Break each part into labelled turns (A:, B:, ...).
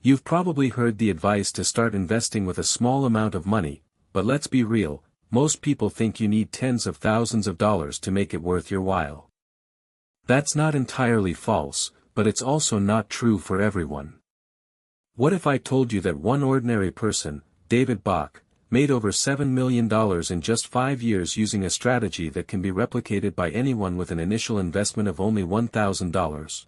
A: You've probably heard the advice to start investing with a small amount of money, but let's be real, most people think you need tens of thousands of dollars to make it worth your while. That's not entirely false, but it's also not true for everyone. What if I told you that one ordinary person, David Bach, made over $7 million in just 5 years using a strategy that can be replicated by anyone with an initial investment of only $1,000?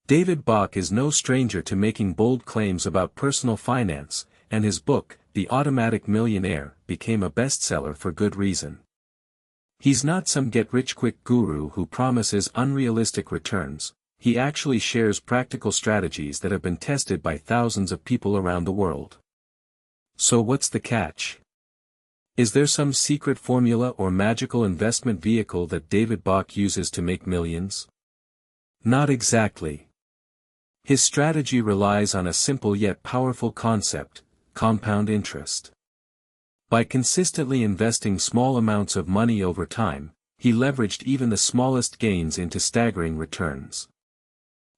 A: David Bach is no stranger to making bold claims about personal finance, and his book, The Automatic Millionaire, became a bestseller for good reason. He's not some get-rich-quick guru who promises unrealistic returns. He actually shares practical strategies that have been tested by thousands of people around the world. So what's the catch? Is there some secret formula or magical investment vehicle that David Bach uses to make millions? Not exactly. His strategy relies on a simple yet powerful concept: compound interest. By consistently investing small amounts of money over time, he leveraged even the smallest gains into staggering returns.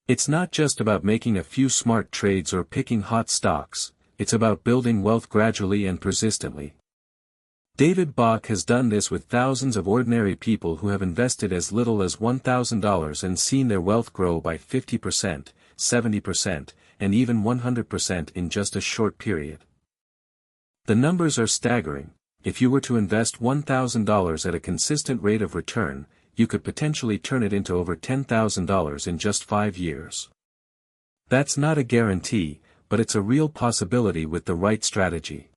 A: It's not just about making a few smart trades or picking hot stocks, it's about building wealth gradually and persistently. David Bach has done this with thousands of ordinary people who have invested as little as $1,000 and seen their wealth grow by 50%, 70%, and even 100% in just a short period. The numbers are staggering. If you were to invest $1,000 at a consistent rate of return, you could potentially turn it into over $10,000 in just 5 years. That's not a guarantee, but it's a real possibility with the right strategy.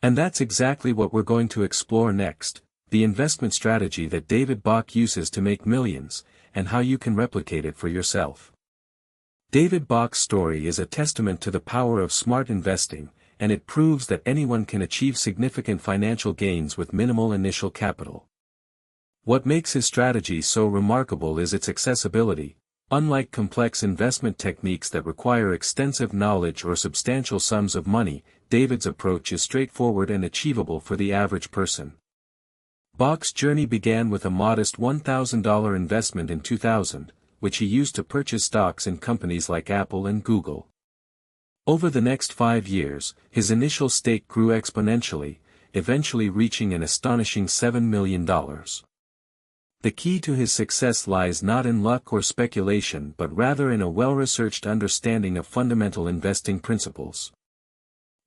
A: And that's exactly what we're going to explore next: the investment strategy that David Bach uses to make millions, and how you can replicate it for yourself. David Bach's story is a testament to the power of smart investing, and it proves that anyone can achieve significant financial gains with minimal initial capital. What makes his strategy so remarkable is its accessibility. Unlike complex investment techniques that require extensive knowledge or substantial sums of money, David's approach is straightforward and achievable for the average person. Bach's journey began with a modest $1,000 investment in 2000, which he used to purchase stocks in companies like Apple and Google. Over the next 5 years, his initial stake grew exponentially, eventually reaching an astonishing $7 million. The key to his success lies not in luck or speculation but rather in a well-researched understanding of fundamental investing principles.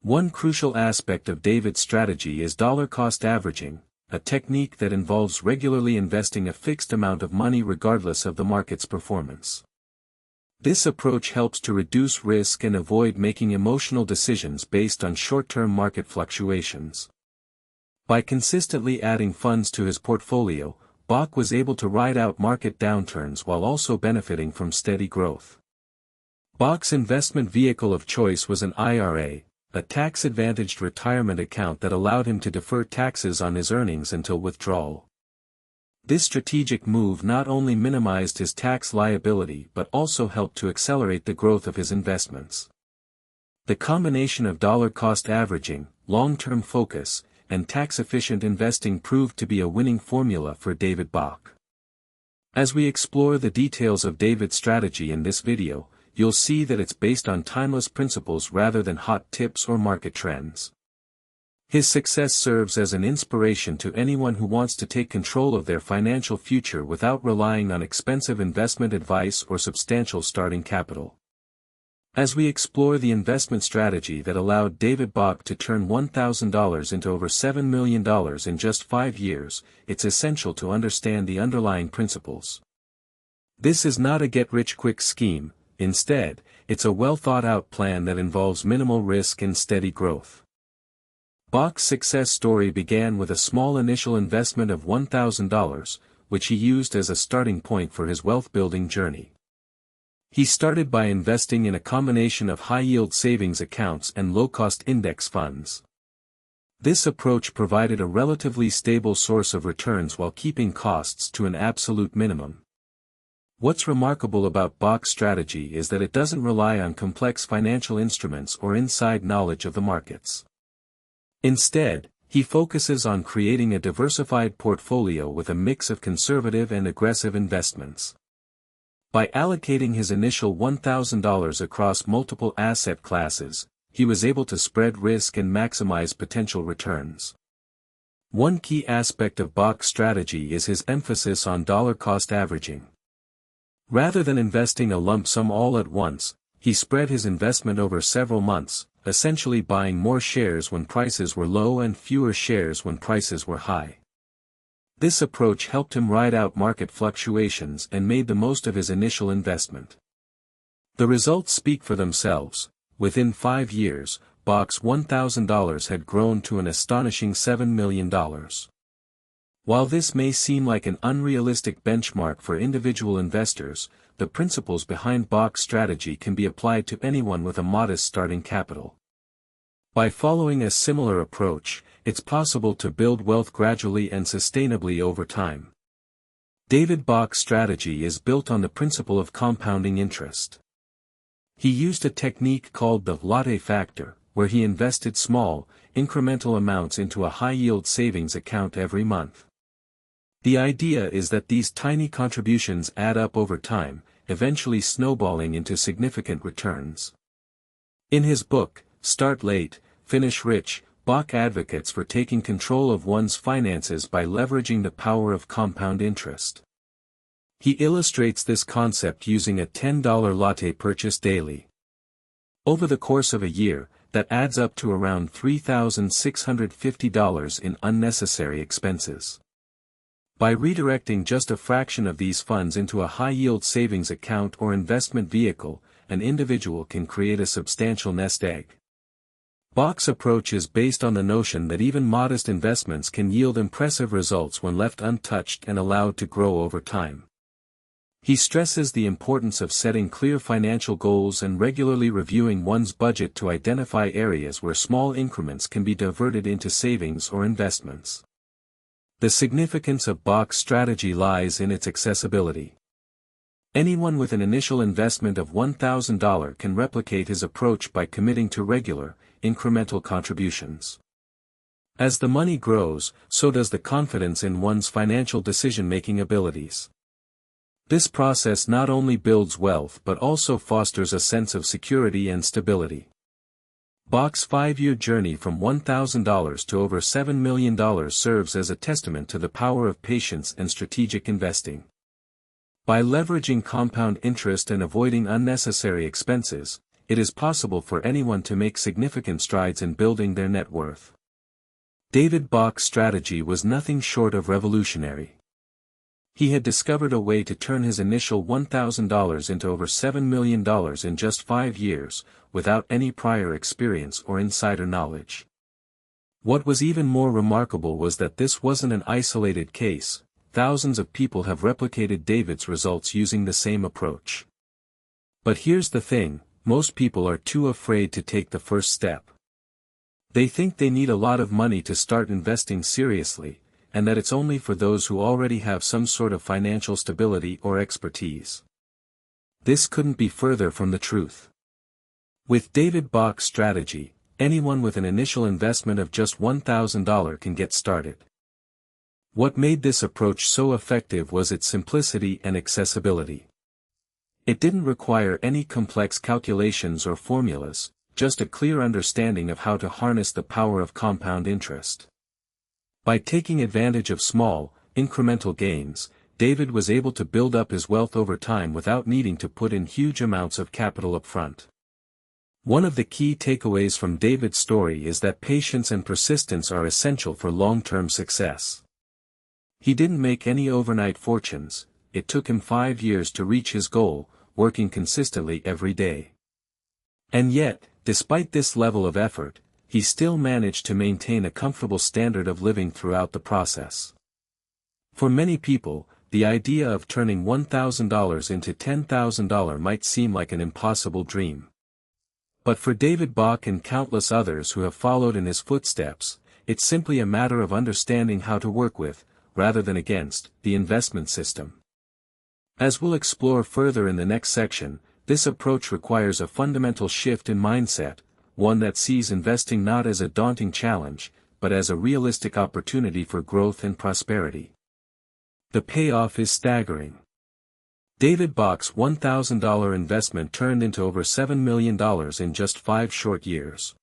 A: One crucial aspect of David's strategy is dollar-cost averaging, a technique that involves regularly investing a fixed amount of money regardless of the market's performance. This approach helps to reduce risk and avoid making emotional decisions based on short-term market fluctuations. By consistently adding funds to his portfolio, Bach was able to ride out market downturns while also benefiting from steady growth. Bach's investment vehicle of choice was an IRA, a tax-advantaged retirement account that allowed him to defer taxes on his earnings until withdrawal. This strategic move not only minimized his tax liability but also helped to accelerate the growth of his investments. The combination of dollar-cost averaging, long-term focus, and tax-efficient investing proved to be a winning formula for David Bach. As we explore the details of David's strategy in this video, you'll see that it's based on timeless principles rather than hot tips or market trends. His success serves as an inspiration to anyone who wants to take control of their financial future without relying on expensive investment advice or substantial starting capital. As we explore the investment strategy that allowed David Bach to turn $1,000 into over $7 million in just 5 years, it's essential to understand the underlying principles. This is not a get-rich-quick scheme. Instead, it's a well-thought-out plan that involves minimal risk and steady growth. Bach's success story began with a small initial investment of $1,000, which he used as a starting point for his wealth-building journey. He started by investing in a combination of high-yield savings accounts and low-cost index funds. This approach provided a relatively stable source of returns while keeping costs to an absolute minimum. What's remarkable about Bach's strategy is that it doesn't rely on complex financial instruments or inside knowledge of the markets. Instead, he focuses on creating a diversified portfolio with a mix of conservative and aggressive investments. By allocating his initial $1,000 across multiple asset classes, he was able to spread risk and maximize potential returns. One key aspect of Bach's strategy is his emphasis on dollar-cost averaging. Rather than investing a lump sum all at once, he spread his investment over several months, essentially buying more shares when prices were low and fewer shares when prices were high. This approach helped him ride out market fluctuations and made the most of his initial investment. The results speak for themselves. Within 5 years, Bach's $1,000 had grown to an astonishing $7 million. While this may seem like an unrealistic benchmark for individual investors, the principles behind Bach's strategy can be applied to anyone with a modest starting capital. By following a similar approach, it's possible to build wealth gradually and sustainably over time. David Bach's strategy is built on the principle of compounding interest. He used a technique called the latte factor, where he invested small, incremental amounts into a high-yield savings account every month. The idea is that these tiny contributions add up over time, eventually snowballing into significant returns. In his book, Start Late, Finish Rich, Bach advocates for taking control of one's finances by leveraging the power of compound interest. He illustrates this concept using a $10 latte purchase daily. Over the course of a year, that adds up to around $3,650 in unnecessary expenses. By redirecting just a fraction of these funds into a high-yield savings account or investment vehicle, an individual can create a substantial nest egg. Bach's approach is based on the notion that even modest investments can yield impressive results when left untouched and allowed to grow over time. He stresses the importance of setting clear financial goals and regularly reviewing one's budget to identify areas where small increments can be diverted into savings or investments. The significance of Bach's strategy lies in its accessibility. Anyone with an initial investment of $1,000 can replicate his approach by committing to regular, incremental contributions. As the money grows, so does the confidence in one's financial decision-making abilities. This process not only builds wealth but also fosters a sense of security and stability. Bach's 5-year journey from $1,000 to over $7 million serves as a testament to the power of patience and strategic investing. By leveraging compound interest and avoiding unnecessary expenses, it is possible for anyone to make significant strides in building their net worth. David Bach's strategy was nothing short of revolutionary. He had discovered a way to turn his initial $1,000 into over $7 million in just 5 years, without any prior experience or insider knowledge. What was even more remarkable was that this wasn't an isolated case. Thousands of people have replicated David's results using the same approach. But here's the thing, most people are too afraid to take the first step. They think they need a lot of money to start investing seriously, and that it's only for those who already have some sort of financial stability or expertise. This couldn't be further from the truth. With David Bach's strategy, anyone with an initial investment of just $1,000 can get started. What made this approach so effective was its simplicity and accessibility. It didn't require any complex calculations or formulas, just a clear understanding of how to harness the power of compound interest. By taking advantage of small, incremental gains, David was able to build up his wealth over time without needing to put in huge amounts of capital upfront. One of the key takeaways from David's story is that patience and persistence are essential for long-term success. He didn't make any overnight fortunes. It took him 5 years to reach his goal, working consistently every day. And yet, despite this level of effort, he still managed to maintain a comfortable standard of living throughout the process. For many people, the idea of turning $1,000 into $10,000 might seem like an impossible dream. But for David Bach and countless others who have followed in his footsteps, it's simply a matter of understanding how to work with, rather than against, the investment system. As we'll explore further in the next section, this approach requires a fundamental shift in mindset, one that sees investing not as a daunting challenge, but as a realistic opportunity for growth and prosperity. The payoff is staggering. David Bach's $1,000 investment turned into over $7 million in just 5 short years.